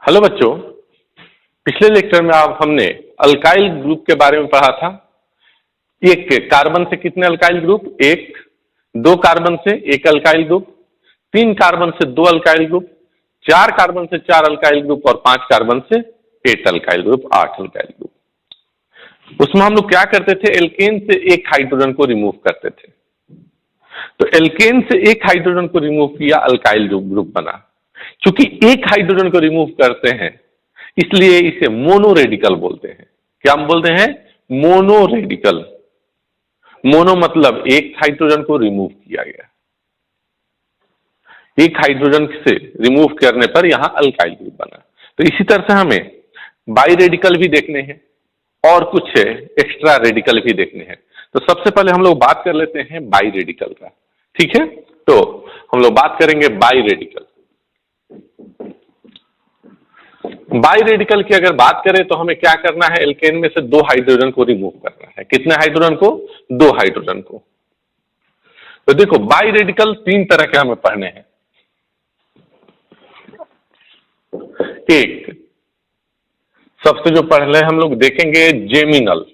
Hello बच्चों, पिछले lecture में आप हमने अल्काइल ग्रुप के बारे में पढ़ा था। एक कार्बन से कितने अल्काइल ग्रुप? एक। दो कार्बन से एक अल्काइल ग्रुप, तीन कार्बन से दो अल्काइल ग्रुप, चार कार्बन से चार अल्काइल ग्रुप और पांच कार्बन से 8 अल्काइल ग्रुप, 8 अल्काइल ग्रुप। उसमें हम लोग क्या करते थे? एल्केन से एक हाइड्रोजन को रिमूव करते थे। तो एल्केन से एक हाइड्रोजन को रिमूव किया, अल्काइल ग्रुप बना। क्योंकि एक हाइड्रोजन को रिमूव करते हैं इसलिए इसे मोनो रेडिकल बोलते हैं। क्या हम बोलते हैं? Mono radical. मोनो मतलब एक हाइड्रोजन को रिमूव किया गया। एक हाइड्रोजन से रिमूव करने पर यहां अल्काइल ग्रुप बना। तो इसी तरह से हमें बाई रेडिकल भी देखने हैं और कुछ एक्स्ट्रा रेडिकल भी देखने हैं। तो सबसे पहले हम लोग बात कर लेते हैं बाई रेडिकल का। ठीक है, तो हम लोग बात करेंगे बाई रेडिकल। बाई रेडिकल की अगर बात करें तो हमें क्या करना है? एल्केन में से दो हाइड्रोजन को रिमूव करना है। कितने हाइड्रोजन को? दो हाइड्रोजन को। तो देखो, बाई रेडिकल तीन तरह के हमें पढ़ने हैं। एक, सबसे जो पहले हम लोग देखेंगे जेमिनल।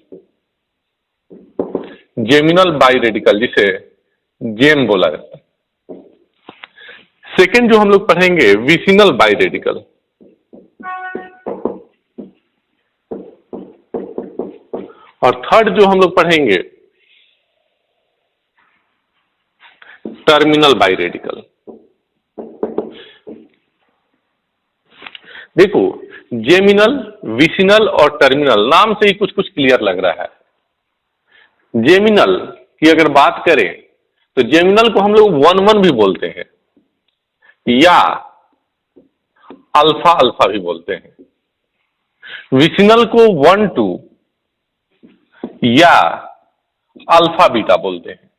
जेमिनल बाई रेडिकल, जिसे जेम बोला जाता है। सेकेंड जो हम लोग पढ़ेंगे विसिनल बाई रेडिकल। और थर्ड जो हम लोग पढ़ेंगे टर्मिनल बाई रेडिकल। देखो, जेमिनल, विसिनल और टर्मिनल नाम से ही कुछ कुछ क्लियर लग रहा है। जेमिनल की अगर बात करें तो जेमिनल को हम लोग 1-1 भी बोलते हैं या अल्फा अल्फा भी बोलते हैं। विसिनल को 1-2 या अल्फा बीटा बोलते हैं।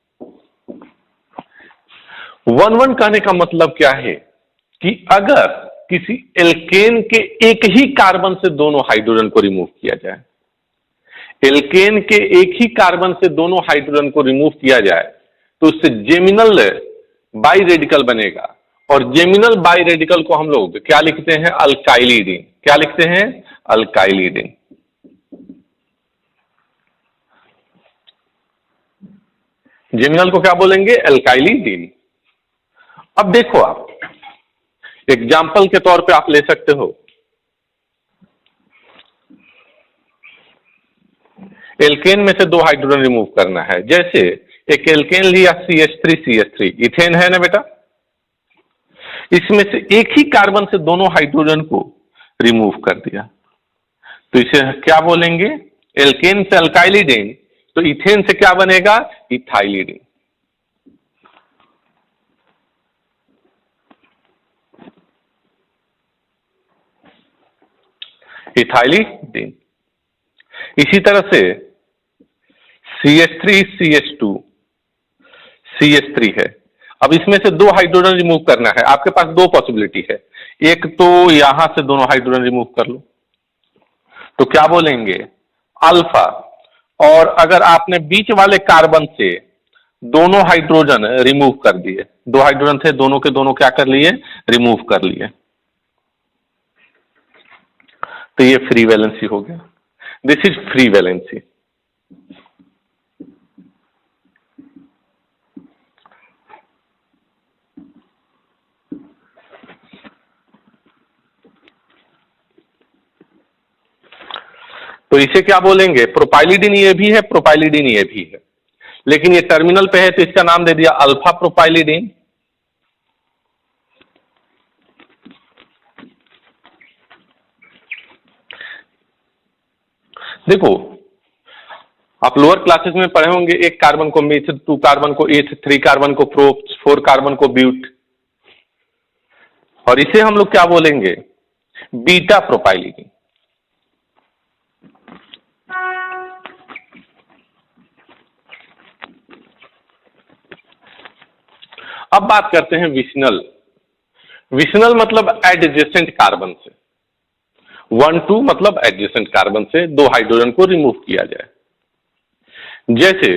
1-1 कहने का मतलब क्या है कि अगर किसी एल्केन के एक ही कार्बन से दोनों हाइड्रोजन को रिमूव किया जाए, एल्केन के एक ही कार्बन से दोनों हाइड्रोजन को रिमूव किया जाए तो उससे जेमिनल बाई रेडिकल बनेगा। और जेमिनल बाई रेडिकल को हम लोग क्या लिखते हैं? अल्काइलिडीन। क्या लिखते हैं? अल्काइलिडीन। जेमिनल को क्या बोलेंगे? अल्काइलिडीन। अब देखो, आप एग्जाम्पल के तौर पे आप ले सकते हो, एल्केन में से दो हाइड्रोजन रिमूव करना है। जैसे एक एल्केन लिया CH3CH3, इथेन है ना बेटा। इसमें से एक ही कार्बन से दोनों हाइड्रोजन को रिमूव कर दिया तो इसे क्या बोलेंगे? एल्केन से अल्काइलिडीन, तो इथेन से क्या बनेगा? इथाइलिडीन। इथाइलिडीन। इसी तरह से CH3CH2 CH3 है। अब इसमें से दो हाइड्रोजन रिमूव करना है। आपके पास दो पॉसिबिलिटी है। एक तो यहां से दोनों हाइड्रोजन रिमूव कर लो तो क्या बोलेंगे? अल्फा। और अगर आपने बीच वाले कार्बन से दोनों हाइड्रोजन रिमूव कर दिए, दो हाइड्रोजन थे, दोनों के दोनों क्या कर लिए? रिमूव कर लिए, तो ये फ्री वैलेंसी हो गया। This is free valency. तो इसे क्या बोलेंगे? प्रोपाइलिडीन ये भी है, प्रोपाइलिडीन ये भी है, लेकिन ये टर्मिनल पे है तो इसका नाम दे दिया अल्फा प्रोपाइलिडीन। देखो, आप लोअर क्लासेस में पढ़े होंगे, एक कार्बन को मिथ, 2 कार्बन को एथ, 3 कार्बन को प्रो, 4 कार्बन को ब्यूट। और इसे हम लोग क्या बोलेंगे? बीटा प्रोपाइलिडीन। अब बात करते हैं विसिनल। विसिनल मतलब एडजेसेंट कार्बन से। 1-2 मतलब एडजेसेंट कार्बन से दो हाइड्रोजन को रिमूव किया जाए। जैसे,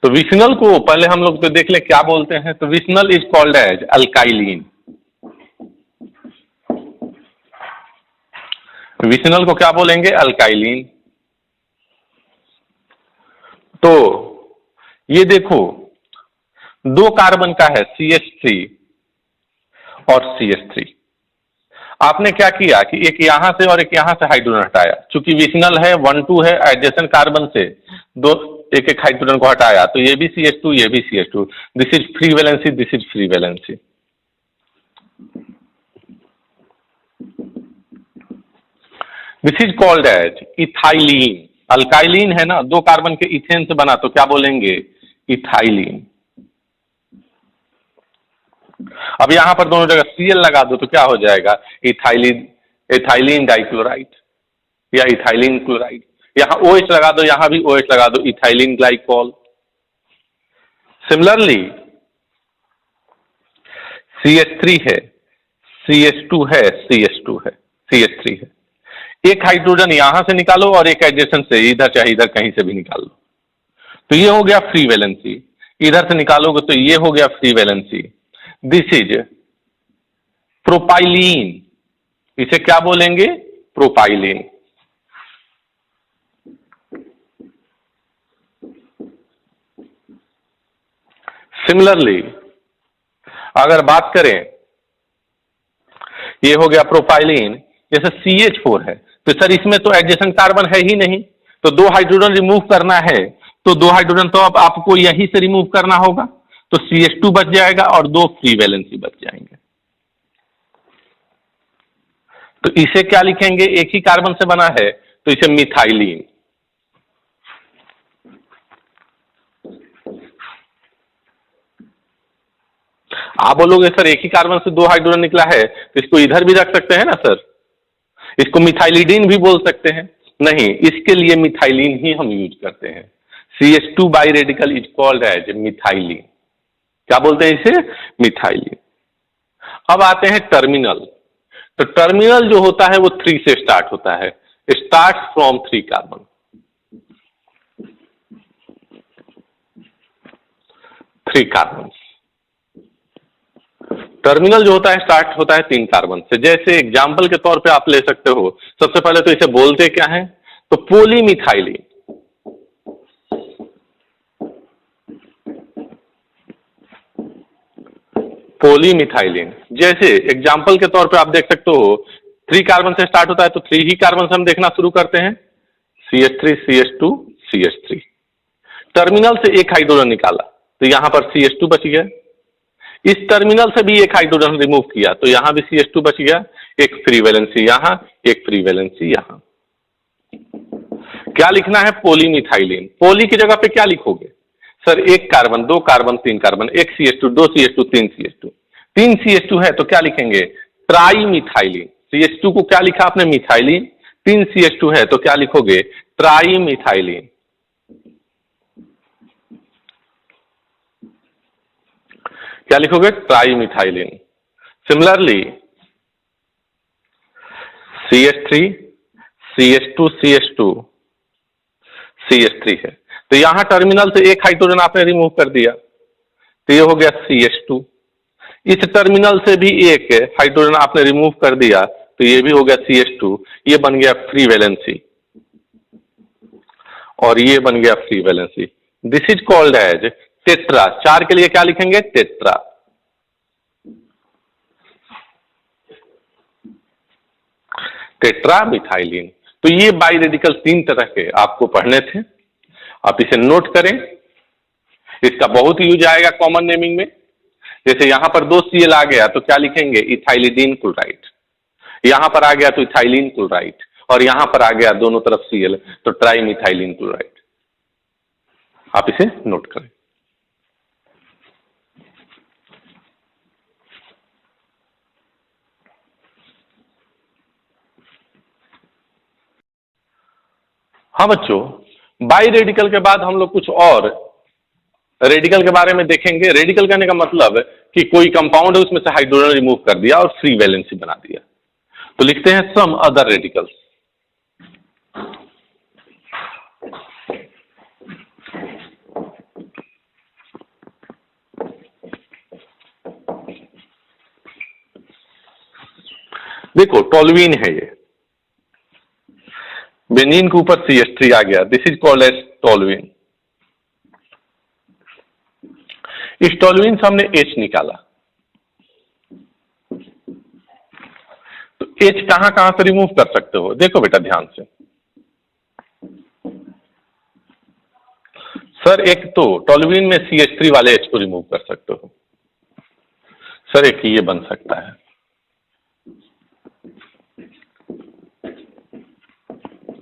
तो विसिनल को पहले हम लोग तो देख ले क्या बोलते हैं। तो vicinal is called as alkylene. Vicinal को क्या बोलेंगे? अल्काइलिन। तो ये देखो, दो कार्बन का है CH3 और CH3। आपने क्या किया कि एक यहां से और एक यहां से हाइड्रोजन हटाया, चूंकि विसिनल है 1 2 है, एडजेसेंट कार्बन से दो एक एक हाइड्रोजन को हटाया, तो ये भी CH2 ये भी CH2। This is free valency, this is free valency. This is called as ethylene. Alkylene है ना, दो कार्बन के इथेन से बना, तो क्या बोलेंगे? इथाइलिन। अब यहां पर दोनों जगह Cl लगा दो तो क्या हो जाएगा? इथाइलिन, इथाइलिन डाइक्लोराइड या इथाइलिन क्लोराइड। यहां OH लगा दो, यहां भी OH लगा दो, इथाइलिन ग्लाइकॉल। सिमिलरली CH3 है, CH2 है, CH2 है, CH3 है। एक हाइड्रोजन यहां से निकालो और एक एडजेसेंट से, इधर चाहे इधर कहीं से भी निकाल लो, तो ये हो गया फ्री वैलेंसी। इधर से निकालोगे तो ये हो गया free valency. This is propylene. इसे क्या बोलेंगे? प्रोपाइलीन। सिमिलरली अगर बात करें, ये हो गया प्रोपाइलीन, जैसे CH4 है, तो सर इसमें तो एडजेसेंट कार्बन है ही नहीं, तो दो हाइड्रोजन रिमूव करना है, तो दो हाइड्रोजन तो अब आपको यहीं से रिमूव करना होगा, तो CH2 बच जाएगा और दो फ्री वैलेंसी बच जाएंगे। तो इसे क्या लिखेंगे? एक ही कार्बन से बना है तो इसे मिथाइलिन। आप बोलोगे सर एक ही कार्बन से दो हाइड्रोजन निकला है तो इसको इधर भी रख सकते हैं ना सर, इसको मिथाइलिडीन भी बोल सकते हैं। नहीं, इसके लिए मिथाइलिन ही हम यूज करते हैं। CH2 bi radical is called as methylene. क्या बोलते हैं इसे? मिथाइलिन। अब आते हैं टर्मिनल। तो टर्मिनल जो होता है वो 3 से स्टार्ट होता है, start from 3 carbon. 3 carbon. Terminal जो होता है स्टार्ट होता है 3 कार्बन से। जैसे एग्जाम्पल के तौर पे आप ले सकते हो, सबसे पहले तो इसे बोलते क्या है? तो पोलीमिथाइलिन। पोलीमिथाइलिन, जैसे एग्जाम्पल के तौर पे आप देख सकते हो 3 कार्बन से स्टार्ट होता है, तो 3 ही कार्बन से हम देखना शुरू करते हैं, CH3 CH2 CH3। टर्मिनल से एक हाइड्रोजन निकाला तो यहां पर CH2 बच गया। इस टर्मिनल से भी एक हाइड्रोजन रिमूव किया तो यहां भी CH2 बच गया। एक फ्री वैलेंसी यहां, एक फ्री वैलेंसी यहां। क्या लिखना है? पोलीमिथाइलिन। पोली की जगह पे क्या लिखोगे? सर एक कार्बन, दो कार्बन, तीन कार्बन, एक CH2, दो CH2, तीन CH2। तीन CH2 है तो क्या लिखेंगे? ट्राईमिथाइलिन। CH2 को क्या लिखा आपने? मिथाइलिन। तीन CH2 है तो क्या लिखोगे? ट्राईमिथाइलिन। क्या लिखोगे? ट्राईमिथाइलिन। Similarly CH3 CH2 CH2 CH3 है, तो यहां टर्मिनल से एक हाइड्रोजन आपने रिमूव कर दिया तो ये हो गया CH2। इस टर्मिनल से भी एक हाइड्रोजन आपने रिमूव कर दिया तो ये भी हो गया CH2। ये बन गया फ्री वैलेंसी और ये बन गया free valency. This is called as tetra. 4 के लिए क्या लिखेंगे? टेट्रा। Tetra methylene. तो ये बाई रेडिकल 3 तरह के आपको पढ़ने थे, आप इसे नोट करें। इसका बहुत यूज आएगा कॉमन नेमिंग में। जैसे यहां पर दो Cl आ गया तो क्या लिखेंगे? Ethylidene chloride. यहां पर आ गया तो इथाइलिन क्लोराइड, और यहां पर आ गया दोनों तरफ Cl तो ट्राईमिथाइलिन क्लोराइड। आप इसे नोट करें। हाँ बच्चों, बाई रेडिकल के बाद हम लोग कुछ और रेडिकल के बारे में देखेंगे। रेडिकल कहने का मतलब कि कोई कंपाउंड है उसमें से हाइड्रोजन रिमूव कर दिया और फ्री वैलेंसी बना दिया, तो लिखते हैं सम अदर रेडिकल्स। देखो टोल्यूइन है ये, बेंजीन के ऊपर CH3 आ गया, this is called as toluene. इस टोलुइन से हमने H निकाला, तो H कहां कहां से रिमूव कर सकते हो, देखो बेटा ध्यान से। सर एक तो टोलुइन में CH3 वाले H को रिमूव कर सकते हो, सर एक ये बन सकता है,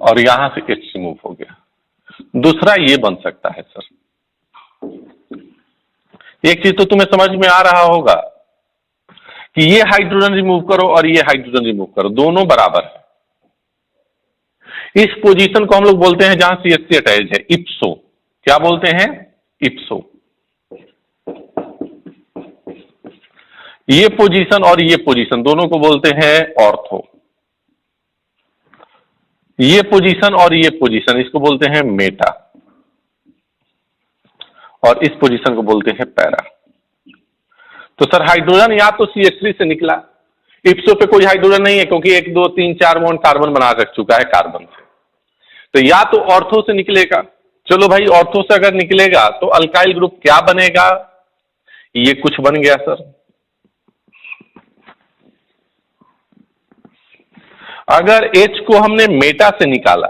और यहां से H रिमूव हो गया। दूसरा ये बन सकता है सर, एक चीज तो तुम्हें समझ में आ रहा होगा कि ये हाइड्रोजन रिमूव करो और ये हाइड्रोजन रिमूव करो, दोनों बराबर है। इस पोजीशन को हम लोग बोलते हैं जहां CH3 अटैच है, इप्सो। क्या बोलते हैं, इप्सो। ये पोजीशन और ये पोजीशन दोनों को बोलते हैं ऑर्थो। ये पोजीशन और ये पोजीशन इसको बोलते हैं मेटा, और इस पोजीशन को बोलते हैं पैरा। तो सर हाइड्रोजन या तो CH3 से निकला, इप्सो पे कोई हाइड्रोजन नहीं है क्योंकि 1 2 3 4 बॉन्ड कार्बन बना रख चुका है कार्बन से, तो या तो ऑर्थो से निकलेगा। चलो भाई ऑर्थो से अगर निकलेगा तो अल्काइल ग्रुप क्या बनेगा, ये कुछ बन गया सर। अगर H को हमने मेटा से निकाला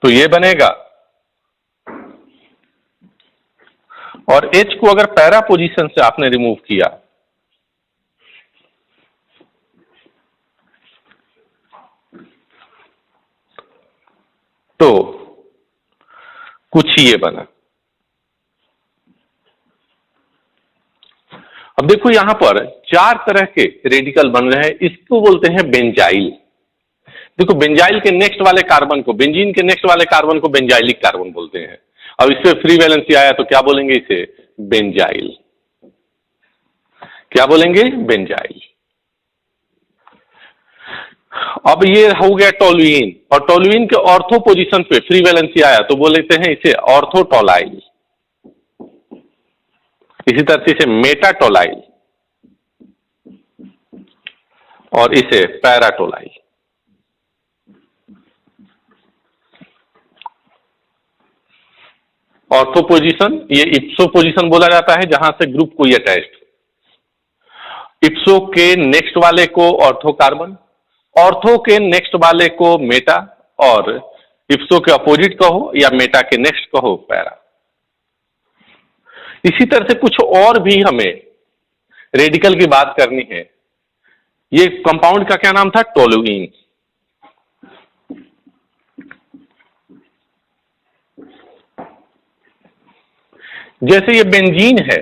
तो ये बनेगा, और H को अगर पैरा पोजीशन से आपने रिमूव किया तो कुछ ये बना। अब देखो यहां पर 4 तरह के रेडिकल बन रहे हैं, इसको बोलते हैं बेंजाइल। देखो बेंजाइल के नेक्स्ट वाले कार्बन को, बेंजीन के नेक्स्ट वाले कार्बन को बेंजाइलिक कार्बन बोलते हैं। अब इससे फ्री वैलेंसी आया तो क्या बोलेंगे इसे, बेंजाइल। क्या बोलेंगे, बेंजाइल। अब ये हो गया टोलुइन, और टोलुइन के ऑर्थो पोजीशन पे फ्री वैलेंसी आया तो बोलते हैं इसे ऑर्थोटोलाइल। इसी तरह से इसे मेटाटोलाइल और इसे पैराटोलाइल। ऑर्थो पोजीशन ये इप्सो पोजीशन बोला जाता है जहां से ग्रुप कोई अटैच्ड, इप्सो के नेक्स्ट वाले को ऑर्थो कार्बन, ऑर्थो के नेक्स्ट वाले को मेटा, और इप्सो के अपोजिट कहो या मेटा के नेक्स्ट कहो पैरा। इसी तरह से कुछ और भी हमें रेडिकल की बात करनी है। ये कंपाउंड का क्या नाम था, टोलुइन। जैसे ये बेंजीन है,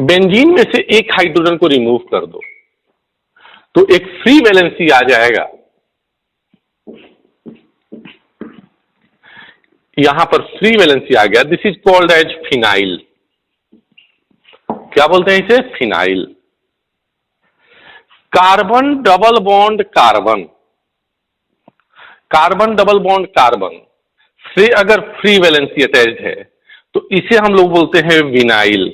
बेंजीन में से एक हाइड्रोजन को रिमूव कर दो तो एक फ्री वैलेंसी आ जाएगा, यहां पर फ्री वैलेंसी आ गया, this is called as phenyl. क्या बोलते हैं इसे, phenyl. Carbon double bond carbon, carbon double bond carbon से अगर फ्री वैलेंसी अटैच्ड है तो इसे हम लोग बोलते हैं विनाइल।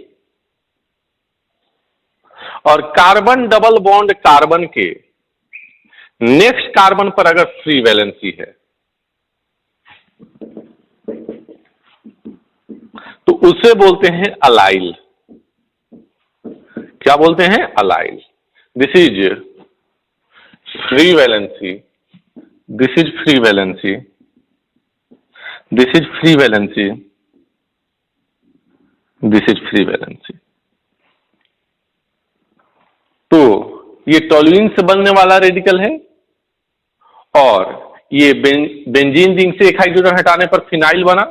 और कार्बन डबल बॉन्ड कार्बन के नेक्स्ट कार्बन पर अगर फ्री वैलेंसी है तो उसे बोलते हैं अलाइल। क्या बोलते हैं, allyl. This is free valency, this is free valency, this is free valency, this is free valency. तो ये टोलुइन से बनने वाला रेडिकल है, और ये बेंजीन रिंग से एक हाइड्रोजन हटाने पर फिनाइल बना।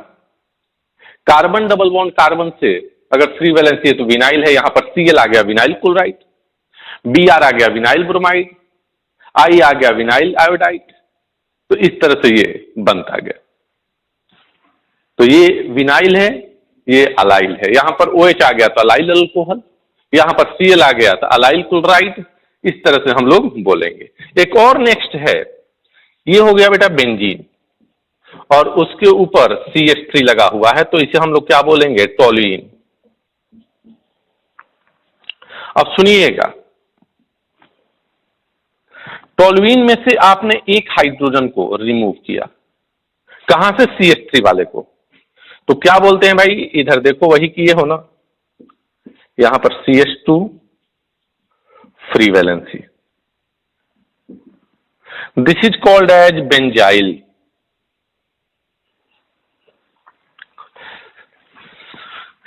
कार्बन डबल बॉन्ड कार्बन से अगर फ्री वैलेंसी है तो विनाइल है, यहां पर Cl आ गया विनाइल क्लोराइड, Br आ गया विनाइल ब्रोमाइड, I आ गया विनाइल आयोडाइड। तो इस तरह से ये बनता गया। तो ये विनाइल है, ये अलाइल है, यहां पर OH आ गया तो अलाइल अल्कोहल, यहां पर Cl आ गया तो अलाइल क्लोराइड। इस तरह से हम लोग बोलेंगे। एक और नेक्स्ट है ये हो गया बेटा बेंजीन, और उसके ऊपर CH3 लगा हुआ है, तो इसे हम लोग क्या बोलेंगे? टोल्यूइन। अब सुनिएगा, टोल्यूइन में से आपने एक हाइड्रोजन को रिमूव किया, कहां से? CH3 वाले को। तो क्या बोलते हैं भाई? इधर देखो, वही किए हो ना, यहां पर CH2 free valency, this is called as benzyl.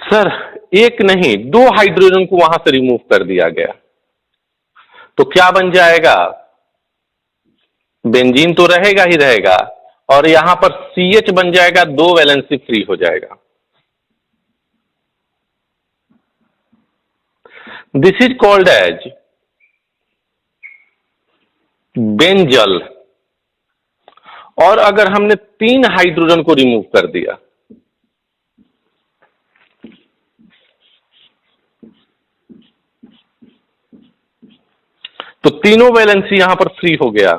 Sir एक नहीं, दो हाइड्रोजन को वहां से रिमूव कर दिया गया, तो क्या बन जाएगा? बेंजीन तो रहेगा ही रहेगा, और यहां पर CH बन जाएगा, दो वैलेंसी फ्री हो जाएगा। This is called as benzal. और अगर हमने तीन हाइड्रोजन को रिमूव कर दिया, तो तीनों वैलेंसी यहां पर फ्री हो गया,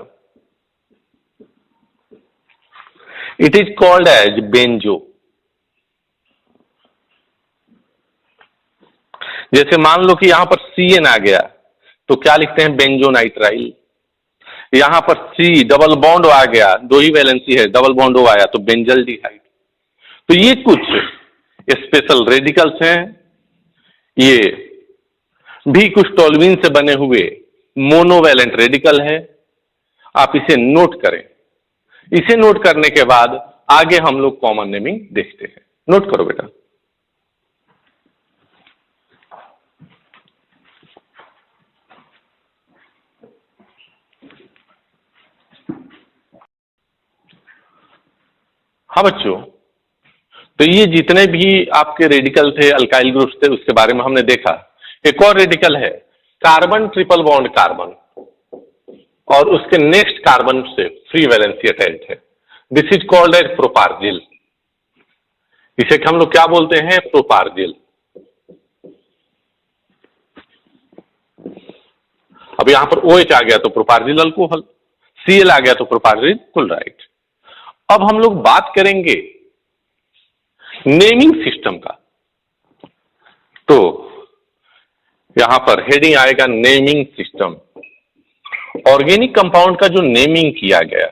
it is called as benzo. जैसे मान लो कि यहां पर CN आ गया, तो क्या लिखते हैं? बेंजोनाइट्राइल। यहां पर C डबल बॉन्ड आ गया, दो ही वैलेंसी है, डबल बॉन्ड O आया, तो बेंजल्डिहाइड। तो ये कुछ स्पेशल रेडिकल्स हैं, ये भी कुछ टोल्यूइन से बने हुए मोनोवैलेंट रेडिकल है। आप इसे नोट करें। इसे नोट करने के बाद आगे हम लोग कॉमन नेमिंग देखते हैं। नोट करो बेटा। हाँ बच्चों, तो ये जितने भी आपके रेडिकल थे, अल्काइल ग्रुप्स थे, उसके बारे में हमने देखा। एक और रेडिकल है कार्बन ट्रिपल बॉन्ड कार्बन, और उसके नेक्स्ट कार्बन से फ्री वैलेंसी अटैच्ड है। This is called as propargyl. इसे हम लोग क्या बोलते हैं? प्रोपार्जिल। अब यहां पर OH आ गया तो प्रोपार्जिल अल्कोहल, Cl आ गया तो प्रोपार्जिल क्लोराइड। अब हम लोग बात करेंगे नेमिंग सिस्टम का। तो यहां पर हेडिंग आएगा नेमिंग सिस्टम। ऑर्गेनिक कंपाउंड का जो नेमिंग किया गया,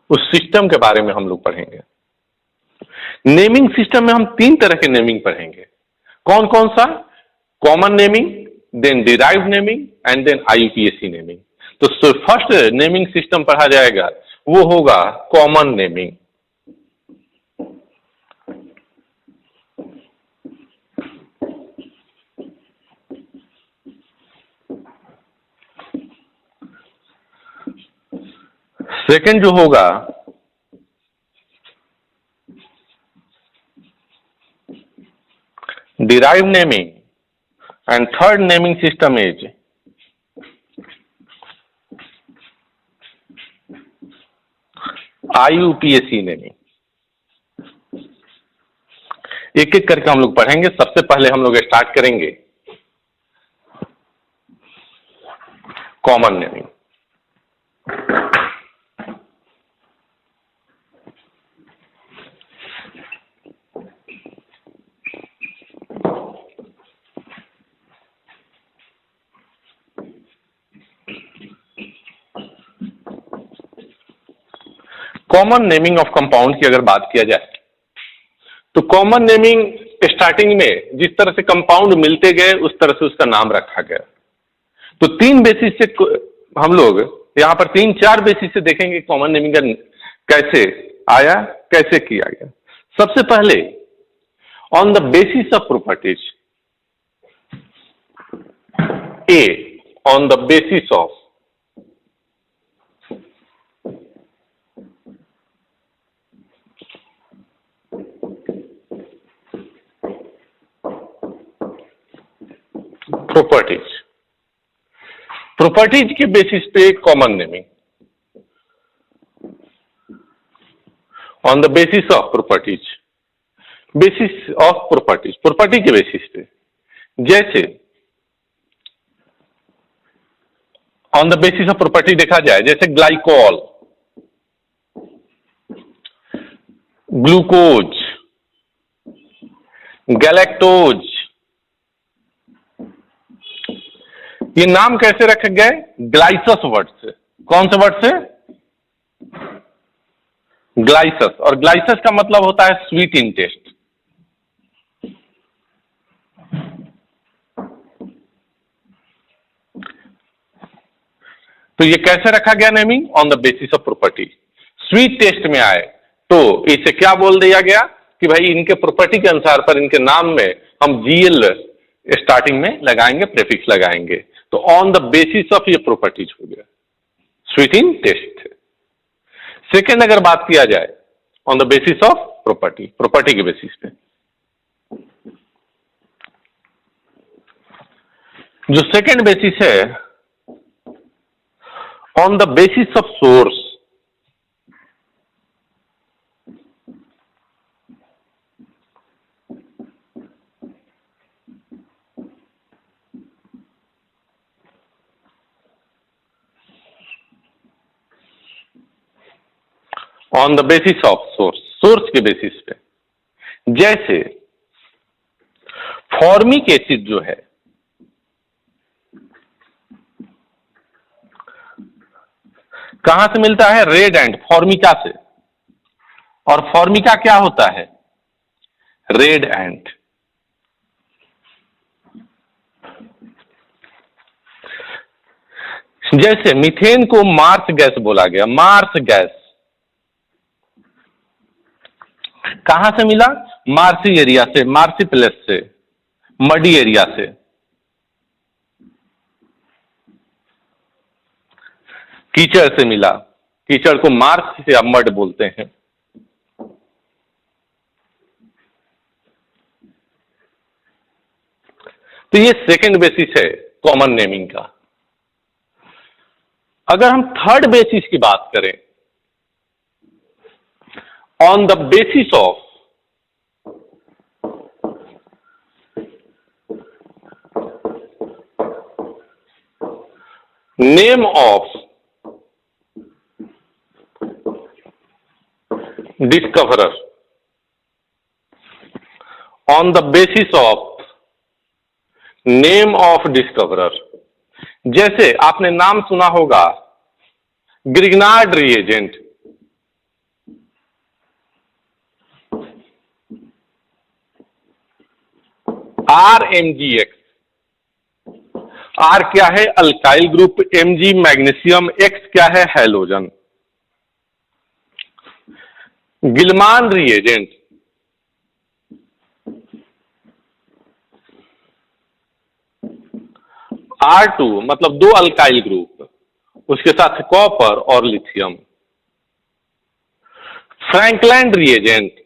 उस सिस्टम के बारे में हम लोग पढ़ेंगे। नेमिंग सिस्टम में हम तीन तरह के नेमिंग पढ़ेंगे। कौन कौन सा? Common naming, then derived naming, and then IUPAC naming. तो फर्स्ट नेमिंग सिस्टम पढ़ा जाएगा, वो होगा कॉमन नेमिंग। सेकंड जो होगा derived naming, and third naming system is IUPAC naming. एक एक करके हम लोग पढ़ेंगे। सबसे पहले हम लोग स्टार्ट करेंगे common naming. Common naming of compound की अगर बात किया जाए, तो कॉमन नेमिंग स्टार्टिंग में जिस तरह से कंपाउंड मिलते गए, उस तरह से उसका नाम रखा गया। तो तीन बेसिस से हम लोग यहां पर तीन चार बेसिस से देखेंगे कॉमन नेमिंग कैसे आया, कैसे किया गया। सबसे पहले on the basis of properties. A, on the basis of properties. Properties के बेसिस पे common naming. On the basis of properties, basis of properties, property के बेसिस पे। जैसे on the basis of property देखा जाए, जैसे ग्लाइकोल, ग्लूकोज, गैलेक्टोज। ये नाम कैसे रखे गए? ग्लाइसस वर्ड से। कौन से वर्ड से? ग्लाइसस। और ग्लाइसस का मतलब होता है स्वीट इन टेस्ट। तो ये कैसे रखा गया naming? On the basis of property. Sweet taste में आए तो इसे क्या बोल दिया गया कि भाई इनके प्रॉपर्टी के अनुसार पर इनके नाम में हम जीएल स्टार्टिंग में लगाएंगे, प्रेफिक्स लगाएंगे। तो ऑन द बेसिस ऑफ ये प्रॉपर्टीज हो गया, स्वीट इन टेस्ट। सेकेंड अगर बात किया जाए on the basis of property, property के बेसिस पे, जो सेकेंड बेसिस है on the basis of source. On the basis of source, source के बेसिस पे। जैसे फॉर्मिक एसिड जो है, कहां से मिलता है? रेड एंट, फॉर्मिका से। और फॉर्मिका क्या होता है? रेड एंट। जैसे मीथेन को मार्स गैस बोला गया, मार्स गैस कहां से मिला? मार्सी एरिया से, मार्सी प्लेस से, मडी एरिया से। कीचड़ से मिला, कीचड़ को मार्स या मड बोलते हैं। तो ये सेकंड बेसिस है कॉमन नेमिंग का। अगर हम थर्ड बेसिस की बात करें, on the basis of name of discoverer, on the basis of name of discoverer. जैसे आपने नाम सुना होगा ग्रिग्नार्ड रिएजेंट, RMgX। R क्या है? Alkyl group, Mg magnesium, X क्या है? हैलोजन। गिलमान रिएजेंट, R2 मतलब दो अल्काइल ग्रुप, उसके साथ कॉपर और लिथियम। Frankland reagent,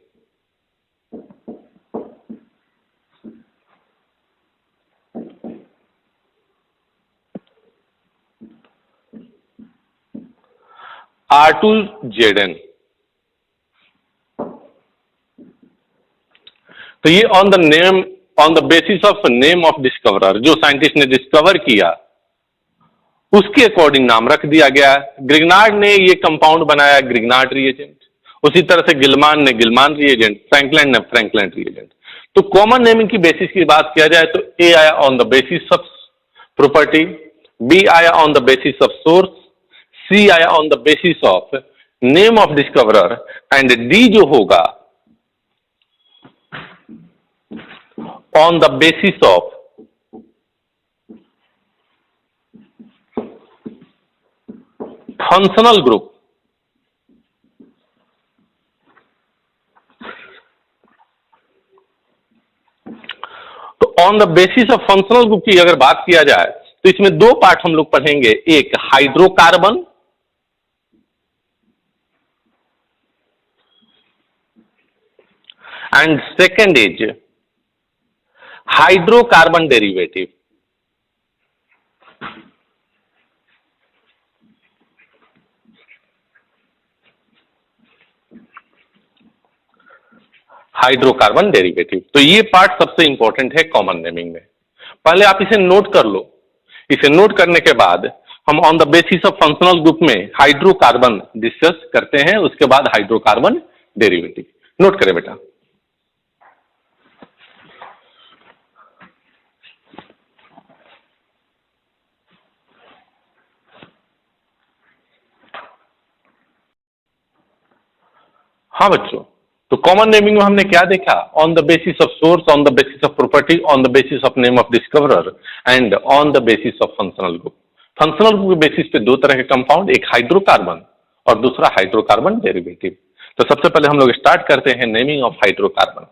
R2Zn। तो ये on the name, on the basis of name of discoverer, जो साइंटिस्ट ने डिस्कवर किया उसके अकॉर्डिंग नाम रख दिया गया। ग्रिग्नार्ड ने ये कंपाउंड बनाया, ग्रिग्नार्ड रिएजेंट। उसी तरह से गिलमान ने गिलमान रिएजेंट, फ्रैंकलैंड ने फ्रैंकलैंड रिएजेंट। तो कॉमन नेमिंग की बेसिस की बात किया जाए तो ए आया on the basis of property, B आया on the basis of source, C आया on the basis of name of discoverer, and D जो होगा on the basis of functional group. तो on the basis of functional group की अगर बात किया जाए तो इसमें दो पार्ट हम लोग पढ़ेंगे, एक hydrocarbon and second is hydrocarbon derivative. Hydrocarbon derivative, तो ये पार्ट सबसे इंपॉर्टेंट है कॉमन नेमिंग में। पहले आप इसे नोट कर लो। इसे नोट करने के बाद हम on the basis of functional group में हाइड्रोकार्बन डिस्कस करते हैं, उसके बाद हाइड्रोकार्बन डेरिवेटिव। नोट करें बेटा। हाँ बच्चों, तो कॉमन नेमिंग में हमने क्या देखा? On the basis of source, on the basis of property, on the basis of name of discoverer and on the basis of functional group. Functional group के बेसिस पे दो तरह के कंपाउंड, एक हाइड्रोकार्बन और दूसरा हाइड्रोकार्बन डेरिवेटिव। तो सबसे पहले हम लोग स्टार्ट करते हैं naming of hydrocarbon.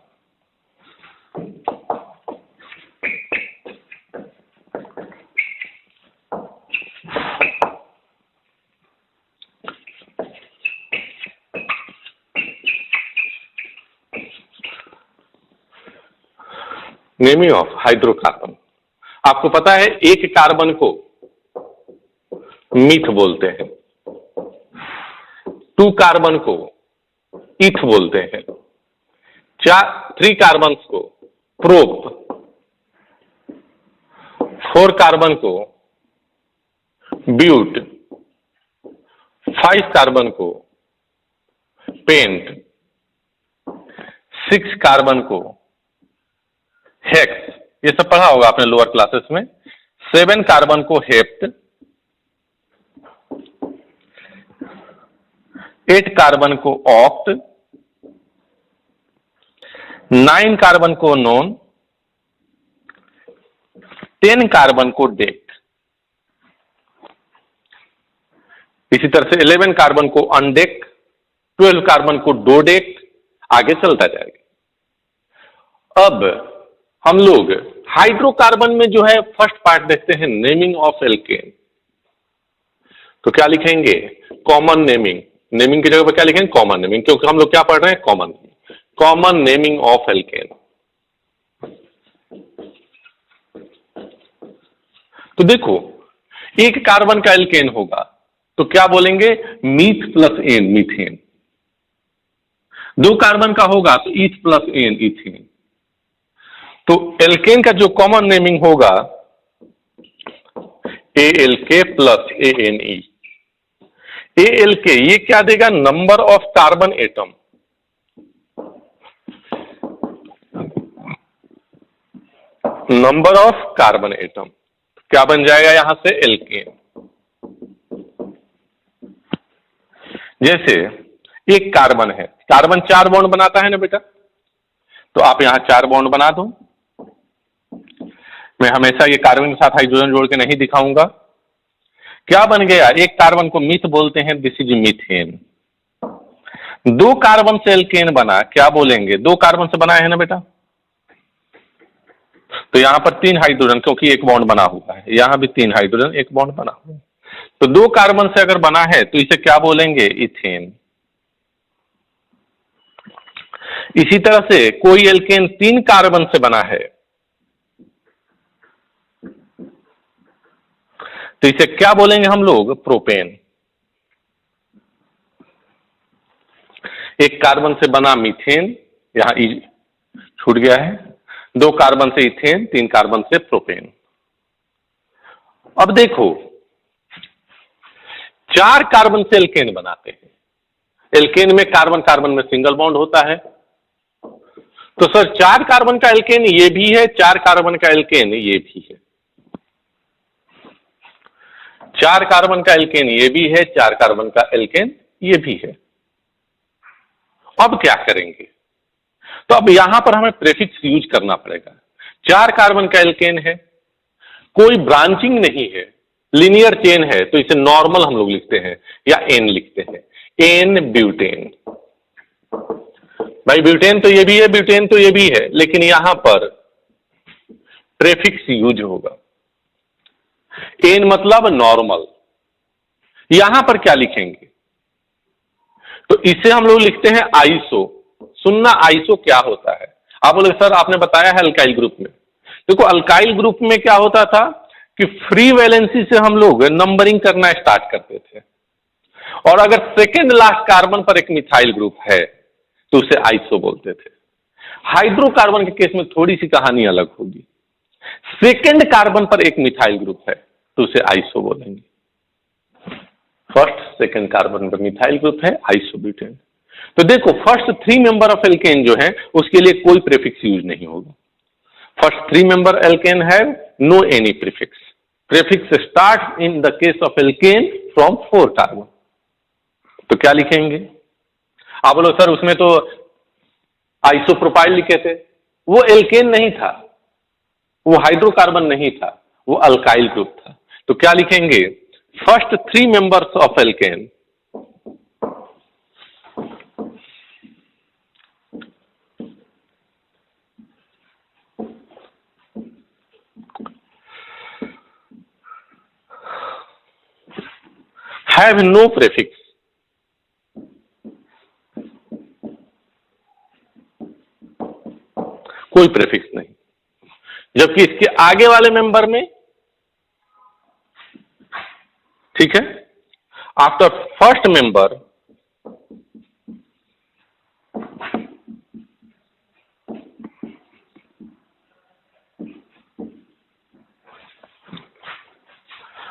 Naming of hydrocarbon. आपको पता है एक कार्बन को मीथ बोलते हैं, 2 कार्बन को ईथ बोलते हैं, 3 कार्बन को प्रोप, 4 कार्बन को ब्यूट, 5 कार्बन को पेंट, 6 कार्बन को हेक्स, ये सब पढ़ा होगा आपने लोअर क्लासेस में। 7 कार्बन को हेप्ट, 8 कार्बन को ऑक्ट, 9 कार्बन को नॉन, 10 कार्बन को डेक्ट। इसी तरह से 11 कार्बन को अनडेक्ट, 12 कार्बन को डोडेक्ट, आगे चलता जाएगा। अब हम लोग हाइड्रोकार्बन में जो है फर्स्ट पार्ट देखते हैं, नेमिंग ऑफ एल्केन। तो क्या लिखेंगे? Common naming. नेमिंग की जगह पर क्या लिखेंगे? कॉमन नेमिंग, क्योंकि हम लोग क्या पढ़ रहे हैं? Common. Common naming of alkene. तो देखो, एक कार्बन का एल्केन होगा तो क्या बोलेंगे? Meth plus ane, methane. 2 carbon का होगा तो ईथ प्लस एन, इथेन। तो एल्केन का जो कॉमन नेमिंग होगा ALK प्लस ANE। ALK ये क्या देगा? Number of carbon atom. Number of carbon atom क्या बन जाएगा यहां से? एल्केन। जैसे एक कार्बन है, कार्बन 4 बॉन्ड बनाता है ना बेटा, तो आप यहां 4 बॉन्ड बना दो। मैं हमेशा ये कार्बन के साथ हाइड्रोजन जोड़ के नहीं दिखाऊंगा। क्या बन गया? एक कार्बन को मीथ बोलते हैं, दिस इज मीथेन। 2 कार्बन से एल्केन बना, क्या बोलेंगे? 2 कार्बन से बना है ना बेटा, तो यहां पर 3 हाइड्रोजन, क्योंकि एक बॉन्ड बना हुआ है, यहां भी 3 हाइड्रोजन, एक बॉन्ड बना हुआ है। तो 2 कार्बन से अगर बना है तो इसे क्या बोलेंगे? इथेन। इसी तरह से कोई एल्केन 3 कार्बन से बना है तो इसे क्या बोलेंगे हम लोग? प्रोपेन। एक कार्बन से बना मीथेन, यहां ई छूट गया है, 2 कार्बन से इथेन, 3 कार्बन से प्रोपेन। अब देखो, 4 कार्बन से एल्केन बनाते हैं। एल्केन में कार्बन कार्बन में सिंगल बॉन्ड होता है, तो सर 4 कार्बन का एल्केन ये भी है, 4 कार्बन का एल्केन ये भी है। 4 कार्बन का एल्केन ये भी है, 4 कार्बन का एल्केन ये भी है। अब क्या करेंगे? तो अब यहां पर हमें प्रीफिक्स यूज करना पड़ेगा। 4 कार्बन का एल्केन है, कोई ब्रांचिंग नहीं है, लीनियर चेन है, तो इसे नॉर्मल हम लोग लिखते हैं या एन लिखते हैं, एन ब्यूटेन। भाई ब्यूटेन तो ये भी है, ब्यूटेन तो ये भी है, लेकिन यहां पर प्रीफिक्स यूज होगा। एन मतलब नॉर्मल। यहां पर क्या लिखेंगे? तो इसे हम लोग लिखते हैं आइसो। सुनना, आइसो क्या होता है? आप बोले सर आपने बताया है अल्काइल ग्रुप में। देखो, अल्काइल ग्रुप में क्या होता था कि फ्री वैलेंसी से हम लोग नंबरिंग करना स्टार्ट करते थे, और अगर सेकेंड लास्ट कार्बन पर एक मिथाइल ग्रुप है तो उसे आइसो बोलते थे। हाइड्रोकार्बन के केस में थोड़ी सी कहानी अलग होगी। सेकेंड कार्बन पर एक मिथाइल ग्रुप है तो उसे आइसो बोलेंगे। फर्स्ट सेकेंड कार्बन पर मिथाइल ग्रुप है, आइसोब्यूटेन। तो देखो फर्स्ट 3 मेंबर ऑफ एल्केन जो है उसके लिए कोई प्रीफिक्स यूज नहीं होगा। First 3 member alkane have no any prefix. Prefix start in the case of alkane from 4 carbon. तो क्या लिखेंगे? आप बोलो सर उसमें तो आइसोप्रोपाइल लिखे थे, वो एल्केन नहीं था, वो हाइड्रोकार्बन नहीं था, वो अल्काइल ग्रुप था। तो क्या लिखेंगे? First 3 members of alkane have no prefix. कोई प्रीफिक्स नहीं। जबकि इसके आगे वाले मेंबर में, ठीक है, after first member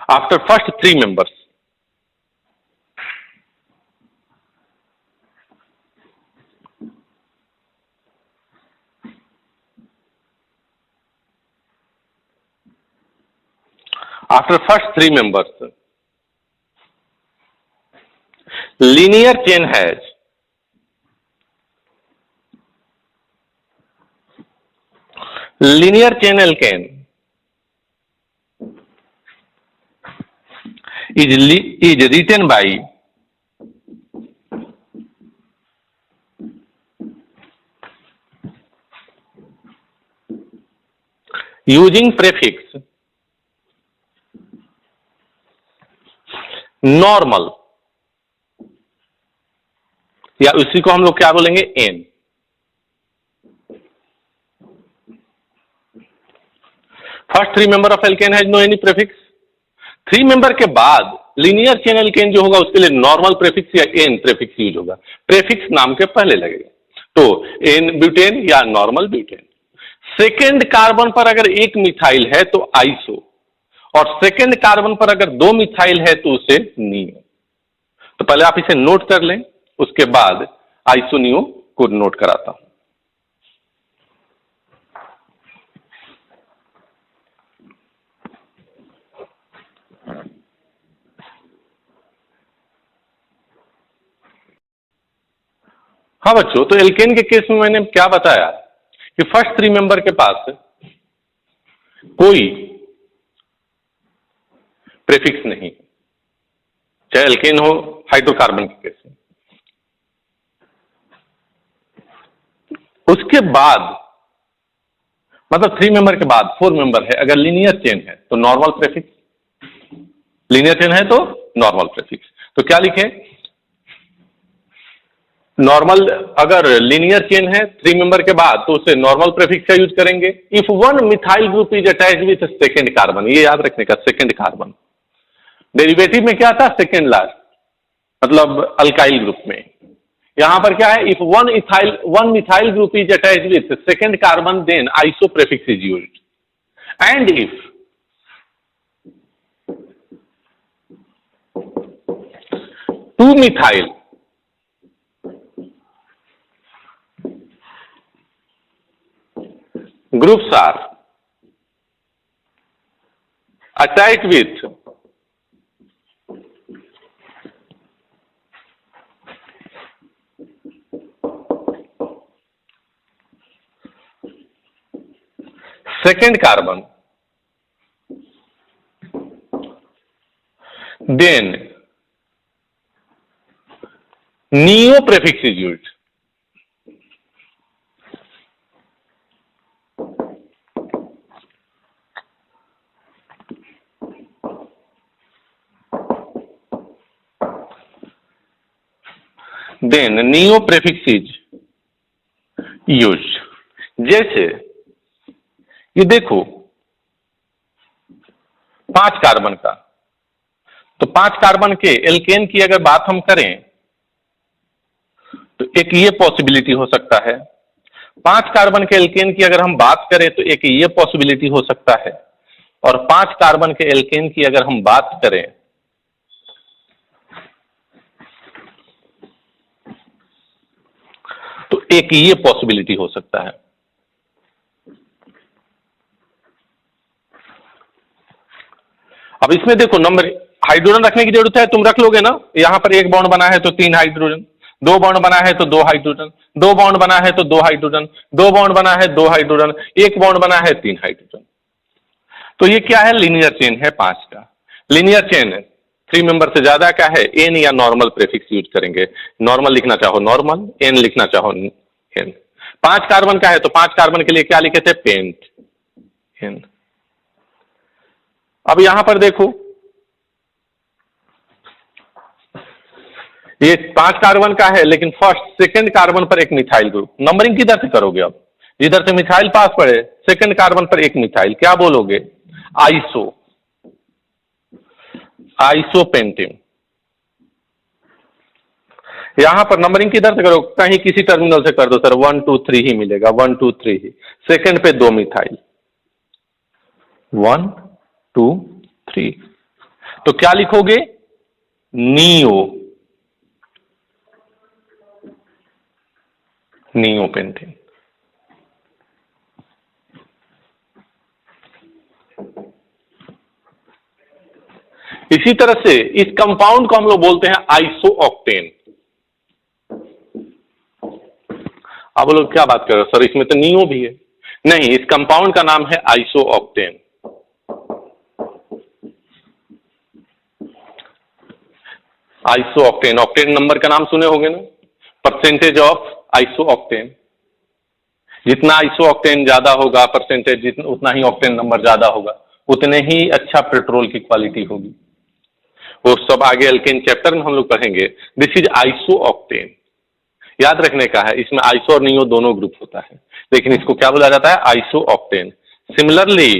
after first 3 members after first 3 members, linear chain has linear chain alkane is written by using prefix normal, या उसी को हम लोग क्या बोलेंगे? N. First 3 member of alkane has no any prefix. 3 member के बाद linear chain alkane जो होगा उसके लिए नॉर्मल प्रीफिक्स या एन प्रीफिक्स यूज होगा। प्रीफिक्स नाम के पहले लगेगा, तो एन ब्यूटेन या नॉर्मल ब्यूटेन। सेकेंड कार्बन पर अगर एक मिथाइल है तो आइसो, और सेकेंड कार्बन पर अगर 2 मिथाइल है तो उसे नियो। तो पहले आप इसे नोट कर लें, उसके बाद आइसोनियो को नोट कराता हूं। हाँ बच्चों, तो एल्केन के केस में मैंने क्या बताया कि फर्स्ट 3 मेंबर के पास कोई प्रीफिक्स नहीं, चाहे एल्केन हो हाइड्रोकार्बन के केस में। उसके बाद मतलब 3 मेंबर के बाद 4 मेंबर है, अगर लीनियर चेन है तो नॉर्मल प्रीफिक्स, लीनियर चेन है तो नॉर्मल प्रीफिक्स। तो क्या लिखें? नॉर्मल, अगर लीनियर चेन है 3 मेंबर के बाद तो उसे नॉर्मल प्रीफिक्स का यूज करेंगे। If one methyl group is attached with second carbon, ये याद रखने का, सेकेंड कार्बन डेरिवेटिव में क्या था? सेकेंड लास्ट, मतलब अल्काइल ग्रुप में। यहां पर क्या है? If one methyl group is attached with second carbon then iso prefix is used. And if two methyl groups are attached with second carbon, then neo prefix is used. Then neo prefix is used। जैसे ये देखो 5 carbon का, तो 5 carbon के alkene की अगर बात हम करें तो एक ये पॉसिबिलिटी हो सकता है। 5 कार्बन के एल्केन की अगर हम बात करें तो एक ये पॉसिबिलिटी हो सकता है, और 5 कार्बन के एल्केन की अगर हम बात करें तो एक ये पॉसिबिलिटी हो सकता है। अब इसमें देखो नंबर हाइड्रोजन रखने की जरूरत है, तुम रख लोगे ना। यहां पर एक बॉन्ड बना है तो 3 हाइड्रोजन, 2 बॉन्ड बना है तो 2 हाइड्रोजन, 2 बॉन्ड बना है तो 2 हाइड्रोजन, 2 बॉन्ड बना है 2 हाइड्रोजन, 1 बॉन्ड बना है 3 हाइड्रोजन। तो ये क्या है? लीनियर चेन है 5 का। लीनियर चेन 3 मेंबर से ज्यादा का है, एन या नॉर्मल प्रेफिक्स यूज करेंगे। नॉर्मल लिखना चाहो नॉर्मल, एन लिखना चाहो एन। 5 कार्बन का है तो 5 कार्बन के लिए क्या लिखे थे? Pent ene. अब यहां पर देखो ये 5 कार्बन का है, लेकिन फर्स्ट सेकंड कार्बन पर एक मिथाइल ग्रुप। नंबरिंग किधर से करोगे? अब जिधर से मिथाइल पास पड़े, सेकंड कार्बन पर एक मिथाइल, क्या बोलोगे? Iso, isopentane. यहां पर नंबरिंग किधर से करो? कहीं किसी टर्मिनल से कर दो सर, 1 2 3 ही मिलेगा, 1 2 3 ही। सेकंड पे 2 मिथाइल, 1 2 3। तो क्या लिखोगे? Neo, neopentane. इसी तरह से इस कंपाउंड को हम लोग बोलते हैं आइसोऑक्टेन। आप लोग क्या बात कर रहे हो सर, इसमें तो नियो भी है। नहीं, इस कंपाउंड का नाम है आइसोऑक्टेन। आइसोऑक्टेन, ऑक्टेन नंबर का नाम सुने होंगे ना, परसेंटेज ऑफ आइसोऑक्टेन। जितना आइसोऑक्टेन ज्यादा होगा परसेंटेज, उतना ही ऑक्टेन नंबर ज्यादा होगा, उतने ही अच्छा पेट्रोल की क्वालिटी होगी। वो सब आगे एल्केन चैप्टर में हम लोग पढ़ेंगे। दिस इज आइसोऑक्टेन, याद रखने का है। इसमें आइसो और नियो दोनों ग्रुप होता है, लेकिन इसको क्या बोला जाता है? आइसोऑक्टेन। सिमिलरली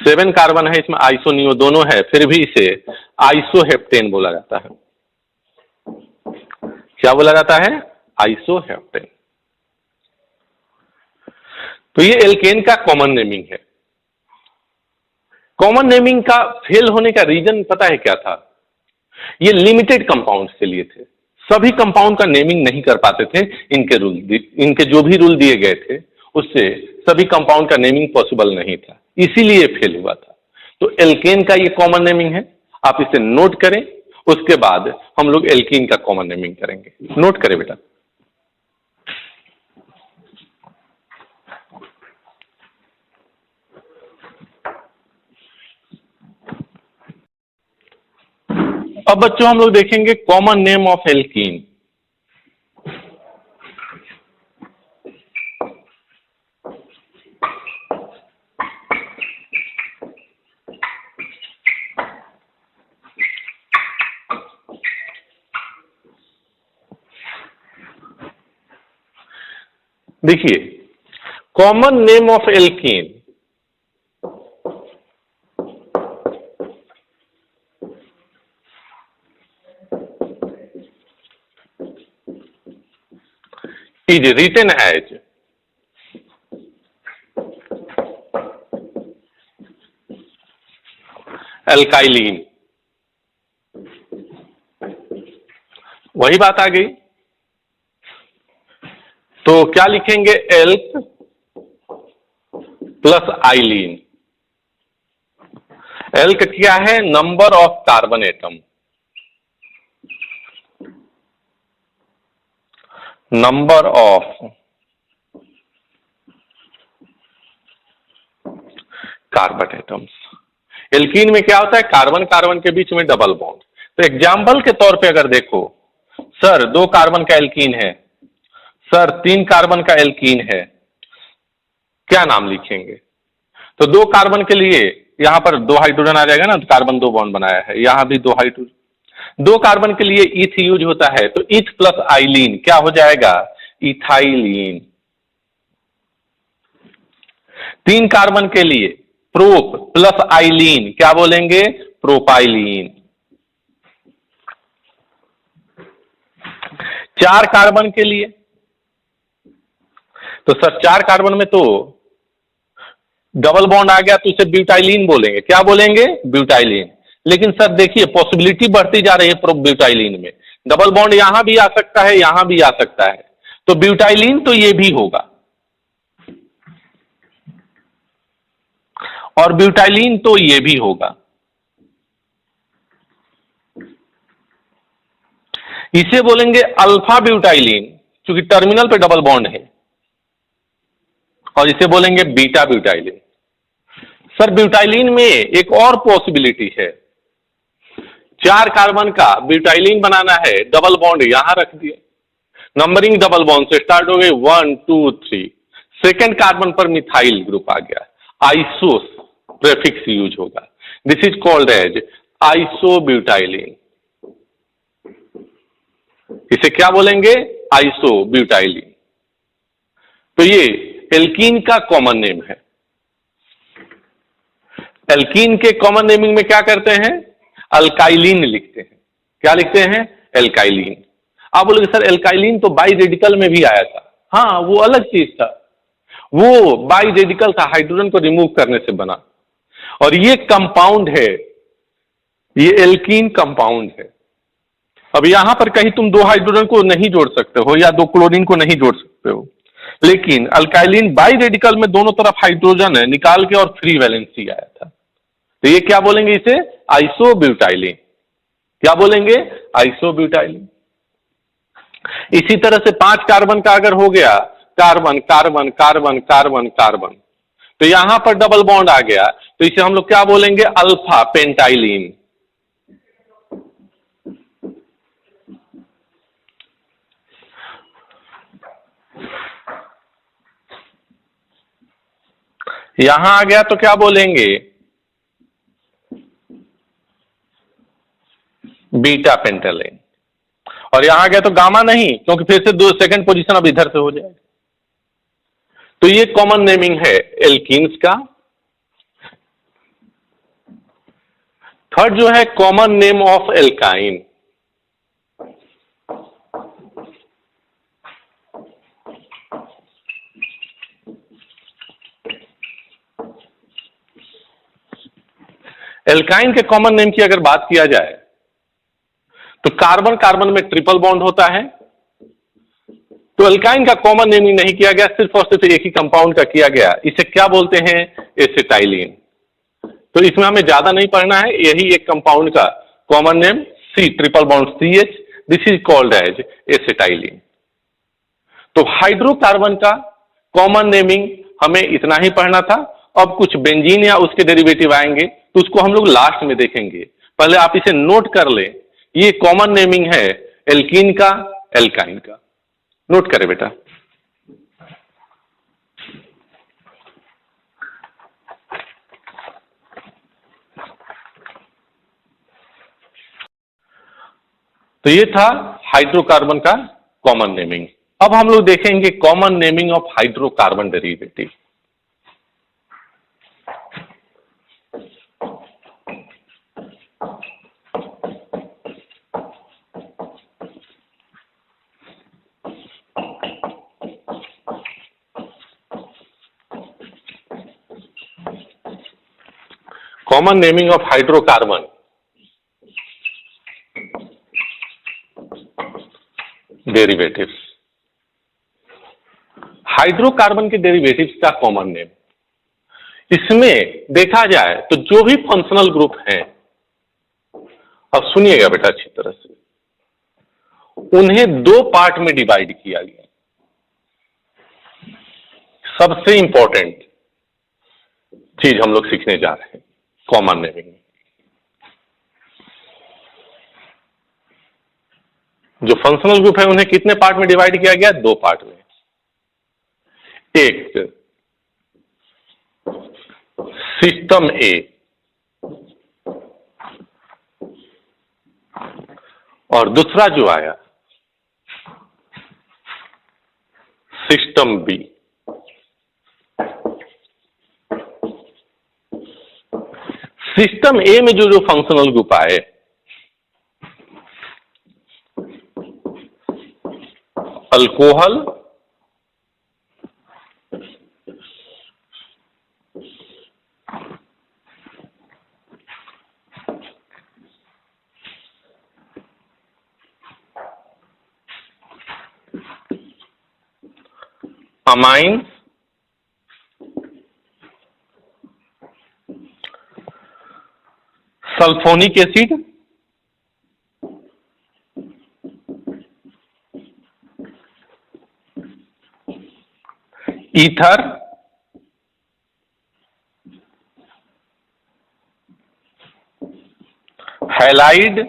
7 कार्बन है, इसमें आइसो नियो दोनों है, फिर भी इसे आइसोहेप्टेन बोला जाता है। क्या बोला जाता है? आइसोहेप्टेन। तो ये एल्केन का कॉमन नेमिंग है। कॉमन नेमिंग का फेल होने का रीजन पता है क्या था? ये लिमिटेड कंपाउंड के लिए थे, सभी कंपाउंड का नेमिंग नहीं कर पाते थे। इनके जो भी रूल दिए गए थे उससे सभी कंपाउंड का नेमिंग पॉसिबल नहीं था, इसीलिए फेल हुआ था। तो एल्केन का ये कॉमन नेमिंग है, आप इसे नोट करें। उसके बाद हम लोग एल्कीन का कॉमन नेमिंग करेंगे। नोट करें बेटा। अब बच्चों हम लोग देखेंगे कॉमन नेम ऑफ एल्कीन। देखिए common name of alkene, is written as alkyline। वही बात आ गई। तो क्या लिखेंगे? Elk plus आइलीन। एल्क क्या है? Number of carbon atom, number of carbon atoms. Alkene में क्या होता है? कार्बन कार्बन के बीच में डबल बॉन्ड। तो एग्जाम्पल के तौर पे अगर देखो, सर 2 कार्बन का एल्कीन है, सर 3 कार्बन का एल्कीन है, क्या नाम लिखेंगे? तो 2 कार्बन के लिए यहां पर 2 हाइड्रोजन आ जाएगा ना, तो कार्बन 2 बॉन्ड बनाया है, यहां भी 2 हाइड्रोजन। 2 कार्बन के लिए ईथ यूज होता है, तो ईथ प्लस आइलीन क्या हो जाएगा? इथाइलीन। 3 कार्बन के लिए प्रोप प्लस आइलीन क्या बोलेंगे? प्रोपाइलीन। 4 कार्बन के लिए, तो सर 4 कार्बन में तो डबल बॉन्ड आ गया, तो इसे ब्यूटाइलीन बोलेंगे। क्या बोलेंगे? ब्यूटाइलीन। लेकिन सर देखिए पॉसिबिलिटी बढ़ती जा रही है प्रोब्यूटाइलीन में। डबल बॉन्ड यहां भी आ सकता है, यहां भी आ सकता है, तो ब्यूटाइलिन तो ये भी होगा, और ब्यूटाइलिन तो ये भी होगा। इसे बोलेंगे अल्फा ब्यूटाइलिन, क्योंकि टर्मिनल पे डबल बॉन्ड है, और इसे बोलेंगे बीटा ब्यूटाइलिन। सर ब्यूटाइलिन में एक और पॉसिबिलिटी है, 4 कार्बन का ब्यूटाइलिन बनाना है, डबल बॉन्ड यहां रख दिए, नंबरिंग डबल बॉन्ड से स्टार्ट हो गई 1 2 3, सेकेंड कार्बन पर मिथाइल ग्रुप आ गया, आइसो प्रेफिक्स यूज होगा, दिस इज कॉल्ड एज आइसोब्यूटाइलिन। इसे क्या बोलेंगे? आइसोब्यूटाइलिन। तो ये एल्कीन का कॉमन नेम है। एल्कीन के कॉमन नेमिंग में क्या करते हैं? अल्काइलिन लिखते हैं। क्या लिखते हैं? एल्काइलिन। आप बोलोगे सर एल्काइलिन तो बाई रेडिकल में भी आया था। हाँ, वो अलग चीज था, वो बाई रेडिकल था, हाइड्रोजन को रिमूव करने से बना, और ये कंपाउंड है, ये एल्कीन कंपाउंड है। अब यहां पर कहीं तुम 2 हाइड्रोजन को नहीं जोड़ सकते हो या 2 क्लोरीन को नहीं जोड़ सकते हो, लेकिन अल्काइलिन बाई रेडिकल में दोनों तरफ हाइड्रोजन है निकाल के और फ्री वैलेंसी आया था, तो ये क्या बोलेंगे? इसे आइसोब्यूटाइलिन। क्या बोलेंगे? आइसोब्यूटाइलिन। इसी तरह से 5 कार्बन का अगर हो गया, carbon carbon carbon carbon carbon, तो यहां पर डबल बॉन्ड आ गया, तो इसे हम लोग क्या बोलेंगे? अल्फा पेंटाइलिन। यहां आ गया तो क्या बोलेंगे? बीटा पेंटालिन। और यहां आ गया तो गामा नहीं, क्योंकि फिर से 2 सेकंड पोजीशन अब इधर से हो जाएगा। तो ये कॉमन नेमिंग है एल्कीन्स का। थर्ड जो है common name of alkyne. Alkyne के कॉमन नेम की अगर बात किया जाए तो कार्बन कार्बन में ट्रिपल बॉन्ड होता है, तो एल्काइन का कॉमन नेमिंग नहीं किया गया, सिर्फ और सिर्फ एक ही कंपाउंड का किया गया। इसे क्या बोलते हैं? एसिटाइलिन। तो इसमें हमें ज्यादा नहीं पढ़ना है, यही एक कंपाउंड का common name C triple bond CH, this is called as acetylene. तो हाइड्रोकार्बन का कॉमन नेमिंग हमें इतना ही पढ़ना था। अब कुछ बेंजीन या उसके डेरिवेटिव आएंगे तो उसको हम लोग लास्ट में देखेंगे, पहले आप इसे नोट कर लें। ये कॉमन नेमिंग है एल्कीन का, एल्काइन का। नोट करें बेटा। तो ये था हाइड्रोकार्बन का कॉमन नेमिंग। अब हम लोग देखेंगे common naming of hydrocarbon derivative. Common naming of hydrocarbon derivatives. Hydrocarbon के डेरिवेटिव्स का कॉमन नेम, इसमें देखा जाए तो जो भी फंक्शनल ग्रुप हैं, अब सुनिएगा बेटा अच्छी तरह से, उन्हें 2 पार्ट में डिवाइड किया गया। सबसे इंपॉर्टेंट चीज हम लोग सीखने जा रहे हैं कॉमन नेमिंग में। जो फंक्शनल ग्रुप है उन्हें कितने पार्ट में डिवाइड किया गया? 2 पार्ट में। एक सिस्टम ए और दूसरा जो आया सिस्टम बी। सिस्टम ए में जो फंक्शनल ग्रुप आए, alcohol, amine, sulphonic acid, ether, halide,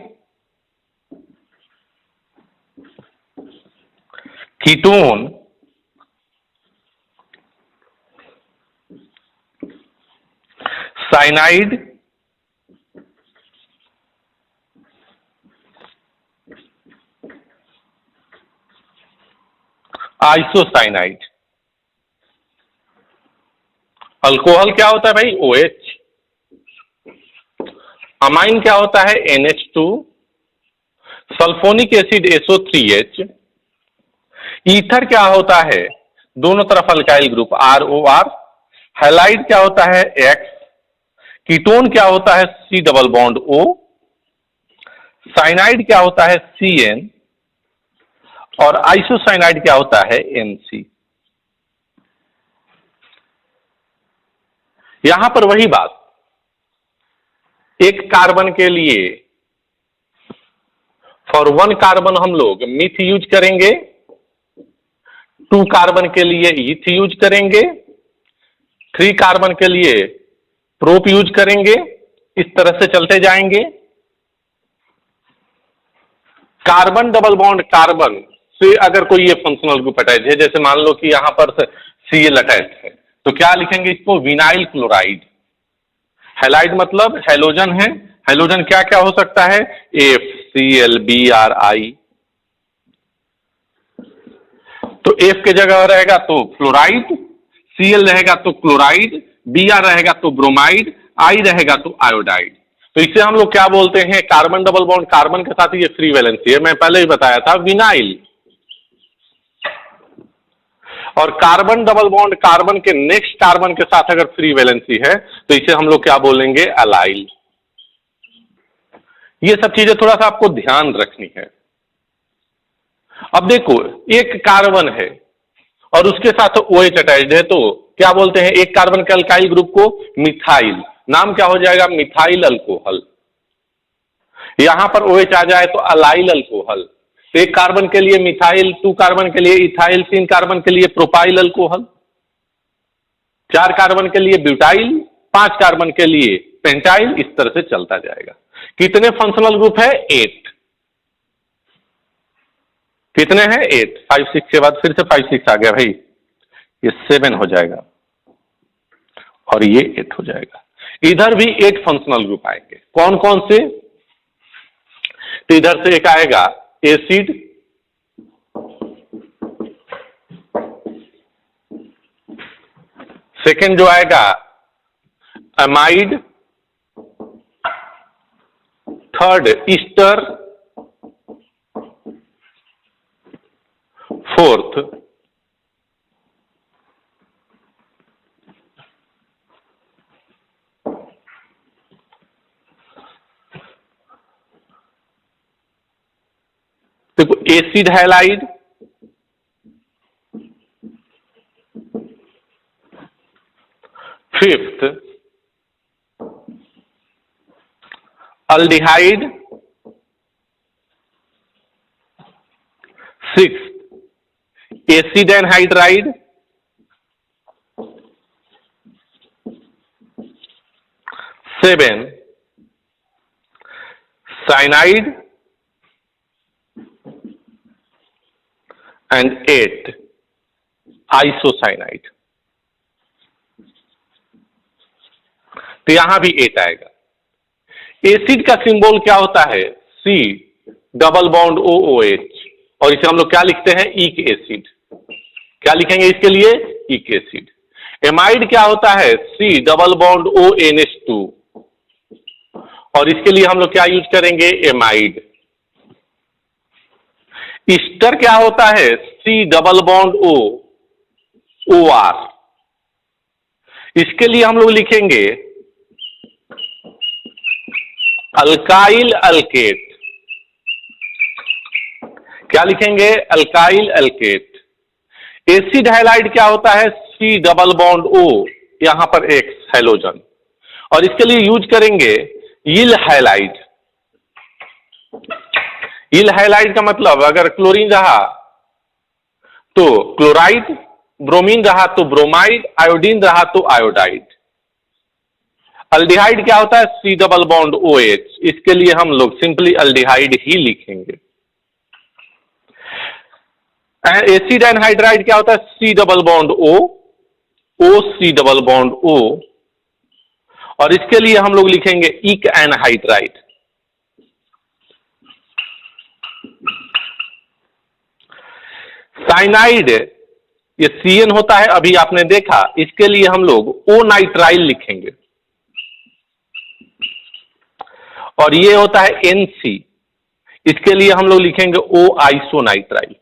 ketone, cyanide, isocyanide. Alcohol क्या होता है भाई? OH। अमाइन क्या होता है? NH2। Sulphonic acid SO3H। Ether क्या होता है? दोनों तरफ अल्काइल ग्रुप ROR। हैलाइड क्या होता है? X। कीटोन क्या होता है? C double bond O। Cyanide क्या होता है? CN। और आइसोसाइनाइड क्या होता है? NC। यहां पर वही बात, एक कार्बन के लिए फॉर 1 कार्बन हम लोग मिथ यूज करेंगे, 2 कार्बन के लिए ईथ यूज करेंगे, 3 कार्बन के लिए प्रोप यूज करेंगे, इस तरह से चलते जाएंगे। कार्बन डबल बॉन्ड कार्बन से अगर कोई ये फंक्शनल ग्रुप अटैच है, जैसे मान लो कि यहां पर Cl अटैच है, तो क्या लिखेंगे इसको? Vinyl chloride. हैलाइड मतलब हेलोजन है। हेलोजन क्या क्या हो सकता है? FCl, Br, I। तो F के जगह रहेगा तो फ्लोराइड, Cl रहेगा तो क्लोराइड, Br रहेगा तो ब्रोमाइड, I रहेगा तो आयोडाइड। तो इसे हम लोग क्या बोलते हैं? कार्बन डबल बॉन्ड कार्बन के साथ ये फ्री वैलेंसी है, मैं पहले ही बताया था, विनाइल। और कार्बन डबल बॉन्ड कार्बन के नेक्स्ट कार्बन के साथ अगर फ्री वैलेंसी है तो इसे हम लोग क्या बोलेंगे? अलाइल। ये सब चीजें थोड़ा सा आपको ध्यान रखनी है। अब देखो, एक कार्बन है और उसके साथ OH अटैच्ड है, तो क्या बोलते हैं? एक कार्बन के अल्काइल ग्रुप को मिथाइल। नाम क्या हो जाएगा? Methyl alcohol. यहां पर OH आ जाए तो अलाइल अल्कोहल। तो एक कार्बन के लिए मिथाइल, 2 कार्बन के लिए इथाइल, 3 कार्बन के लिए प्रोपाइल अल्कोहल, 4 कार्बन के लिए ब्यूटाइल, 5 कार्बन के लिए पेंटाइल, इस तरह से चलता जाएगा। कितने फंक्शनल ग्रुप है? 8। कितने हैं? 8। 5 6 के बाद फिर से 5 6 आ गया भाई, ये 7 हो जाएगा और ये 8 हो जाएगा। इधर भी 8 फंक्शनल ग्रुप आएंगे। कौन कौन से? तो इधर से एक आएगा एसिड, सेकेंड जो आएगा अमाइड, थर्ड ईस्टर, फोर्थ देखो acid halide, fifth aldehyde, sixth acid anhydride, seven cyanide and 8 isocyanide. तो यहां भी 8 आएगा। एसिड का सिंबल क्या होता है? C डबल बॉन्ड OOH, और इसे हम लोग क्या लिखते हैं? ईक एसिड। क्या लिखेंगे इसके लिए? ईक एसिड। एमाइड क्या होता है? C डबल बॉन्ड ONH2, और इसके लिए हम लोग क्या यूज करेंगे? एमाइड। ईस्टर क्या होता है? C double bond O OR, इसके लिए हम लोग लिखेंगे अल्काइल अल्केट। क्या लिखेंगे? अल्काइल अल्केट। एसिड हैलाइड क्या होता है? सी डबल बॉन्ड ओ, यहां पर एक हैलोजन, और इसके लिए यूज करेंगे इल हैलाइड। इल हैलाइड का मतलब अगर क्लोरीन रहा तो क्लोराइड, ब्रोमीन रहा तो ब्रोमाइड, आयोडीन रहा तो आयोडाइड। अल्डिहाइड क्या होता है? C double bond O H, इसके लिए हम लोग सिंपली अल्डिहाइड ही लिखेंगे। एसिड एनहाइड्राइड क्या होता है? सी डबल बॉन्ड ओ, ओ सी डबल बॉन्ड ओ, और इसके लिए हम लोग लिखेंगे इक एनहाइड्राइड। साइनाइड, ये CN होता है, अभी आपने देखा, इसके लिए हम लोग ओ नाइट्राइल लिखेंगे, और ये होता है NC, इसके लिए हम लोग लिखेंगे ओ आइसोनाइट्राइल।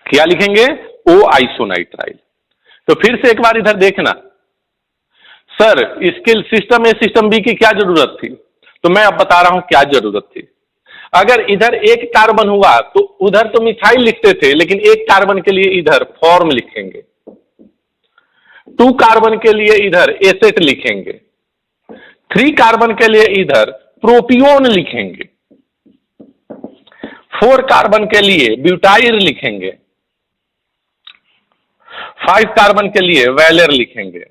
क्या लिखेंगे? ओ आइसोनाइट्राइल। तो फिर से एक बार इधर देखना, सर इसके सिस्टम ए सिस्टम बी की क्या जरूरत थी? तो मैं अब बता रहा हूं क्या जरूरत थी। अगर इधर एक कार्बन हुआ तो उधर तो मिथाइल लिखते थे, लेकिन एक कार्बन के लिए इधर फॉर्म लिखेंगे, 2 कार्बन के लिए इधर एसेट लिखेंगे, 3 कार्बन के लिए इधर प्रोपियोन लिखेंगे, 4 कार्बन के लिए ब्यूटाइल लिखेंगे, 5 कार्बन के लिए वैलेर लिखेंगे।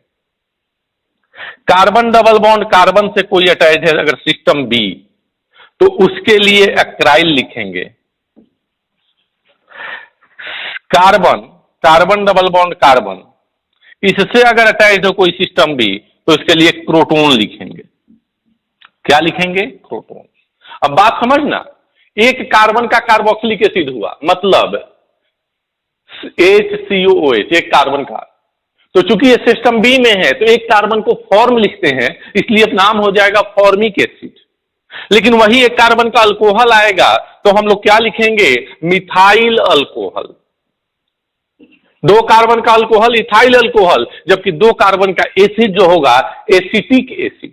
कार्बन डबल बॉन्ड कार्बन से कोई अटैच है अगर सिस्टम बी, तो उसके लिए एक्राइल लिखेंगे। Carbon, carbon double bond carbon, इससे अगर अटैच हो कोई सिस्टम बी, तो इसके लिए क्रोटोन लिखेंगे। क्या लिखेंगे? क्रोटोन। अब बात समझना, एक कार्बन का कार्बोक्सिलिक एसिड हुआ, मतलब HCOOH, एक कार्बन का, तो चूंकि ये सिस्टम बी में है तो एक कार्बन को फॉर्म लिखते हैं, इसलिए नाम हो जाएगा फॉर्मिक एसिड। लेकिन वही एक कार्बन का अल्कोहल आएगा तो हम लोग क्या लिखेंगे? Methyl alcohol. 2 कार्बन का अल्कोहल इथाइल अल्कोहल, जबकि 2 कार्बन का एसिड जो होगा एसिटिक एसिड।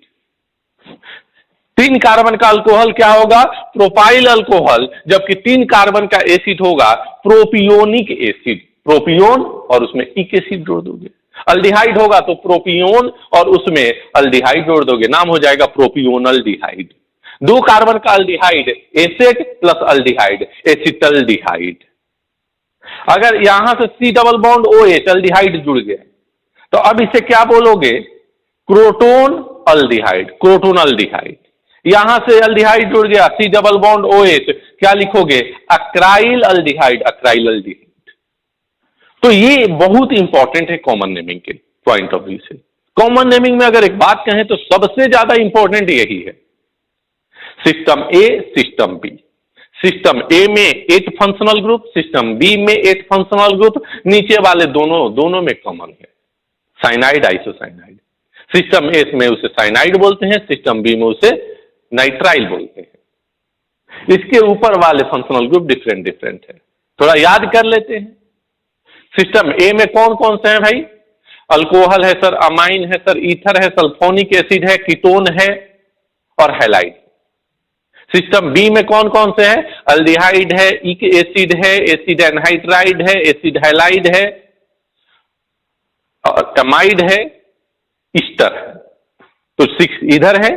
3 कार्बन का अल्कोहल क्या होगा? प्रोपाइल अल्कोहल, जबकि 3 कार्बन का एसिड होगा प्रोपियोनिक एसिड। प्रोपियोन और उसमें इक एसिड जोड़ दोगे। अल्डिहाइड होगा तो प्रोपियोन और उसमें अल्डिहाइड जोड़ दोगे, नाम हो जाएगा प्रोपियोनल्डिहाइड। 2 कार्बन का aldehyde acet plus aldehyde, acetaldehyde. अगर यहां से C double bond OH aldehyde जुड़ गया, तो अब इसे क्या बोलोगे? Croton aldehyde, crotonaldehyde. यहां से अल्डिहाइड जुड़ गया, सी डबल बॉन्ड OH, क्या लिखोगे? अक्राइल अल्डिहाइड, अक्राइल अल्डिहाइड। तो ये बहुत इंपॉर्टेंट है कॉमन नेमिंग के पॉइंट ऑफ व्यू से। कॉमन नेमिंग में अगर एक बात कहें तो सबसे ज्यादा इंपॉर्टेंट यही है, सिस्टम ए, सिस्टम बी। सिस्टम ए में 8 फंक्शनल ग्रुप, सिस्टम बी में 8 फंक्शनल ग्रुप, नीचे वाले दोनों में कॉमन है, साइनाइड, आइसोसाइनाइड। सिस्टम ए में उसे साइनाइड बोलते हैं, सिस्टम बी में उसे नाइट्राइल बोलते हैं। इसके ऊपर वाले फंक्शनल ग्रुप डिफरेंट डिफरेंट है, थोड़ा याद कर लेते हैं। सिस्टम ए में कौन कौन से हैं भाई? अल्कोहल है सर, अमाइन है सर, ईथर है, सल्फोनिक एसिड है, कीटोन है और हैलाइड। सिस्टम बी में कौन कौन से हैं? अल्डिहाइड है, इक एसिड है, एसिड एनहाइड्राइड है, एसिड हैलाइड है, अमाइड है, ईस्टर है। तो 6 इधर है,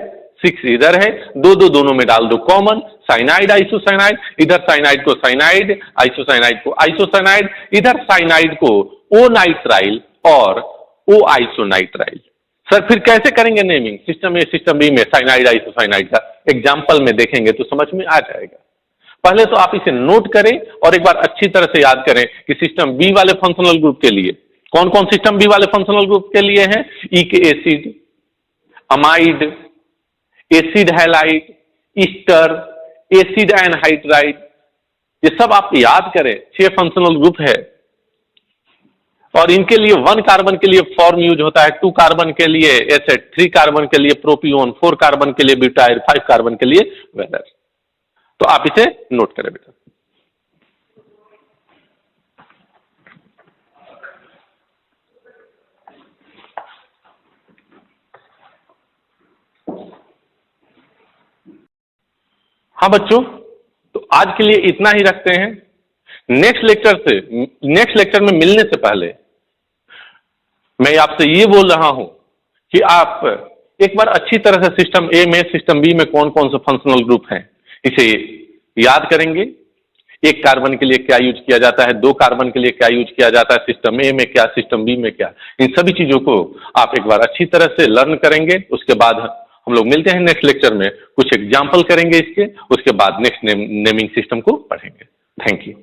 6 इधर है, दोनों में डाल दो कॉमन, साइनाइड आइसोसाइनाइड। इधर साइनाइड को साइनाइड, आइसोसाइनाइड को आइसोसाइनाइड, इधर साइनाइड को ओ नाइट्राइल और ओ आइसोनाइट्राइल। सर फिर कैसे करेंगे नेमिंग? सिस्टम ए सिस्टम बी में साइनाइड आइसोसाइनाइड का एग्जाम्पल में देखेंगे तो समझ में आ जाएगा। पहले तो आप इसे नोट करें और एक बार अच्छी तरह से याद करें कि सिस्टम बी वाले फंक्शनल ग्रुप के लिए कौन कौन सिस्टम बी वाले फंक्शनल ग्रुप के लिए हैं? इक acid, amide, acid halide, Easter, acid anhydride, ये सब आप याद करें, 6 फंक्शनल ग्रुप है। और इनके लिए 1 कार्बन के लिए फॉर्म यूज होता है, 2 कार्बन के लिए एसेट, 3 कार्बन के लिए प्रोपियोन, 4 कार्बन के लिए ब्यूटाइल, 5 कार्बन के लिए वेलर। तो आप इसे नोट करें बेटा। हाँ बच्चों, तो आज के लिए इतना ही रखते हैं। नेक्स्ट लेक्चर में मिलने से पहले मैं आपसे ये बोल रहा हूं कि आप एक बार अच्छी तरह से सिस्टम ए में, सिस्टम बी में कौन कौन से फंक्शनल ग्रुप हैं इसे याद करेंगे। एक कार्बन के लिए क्या यूज किया जाता है, दो कार्बन के लिए क्या यूज किया जाता है, सिस्टम ए में क्या, सिस्टम बी में क्या, इन सभी चीजों को आप एक बार अच्छी तरह से लर्न करेंगे। उसके बाद हम लोग मिलते हैं नेक्स्ट लेक्चर में, कुछ एग्जाम्पल करेंगे इसके, उसके बाद नेक्स्ट नेमिंग सिस्टम को पढ़ेंगे। Thank you.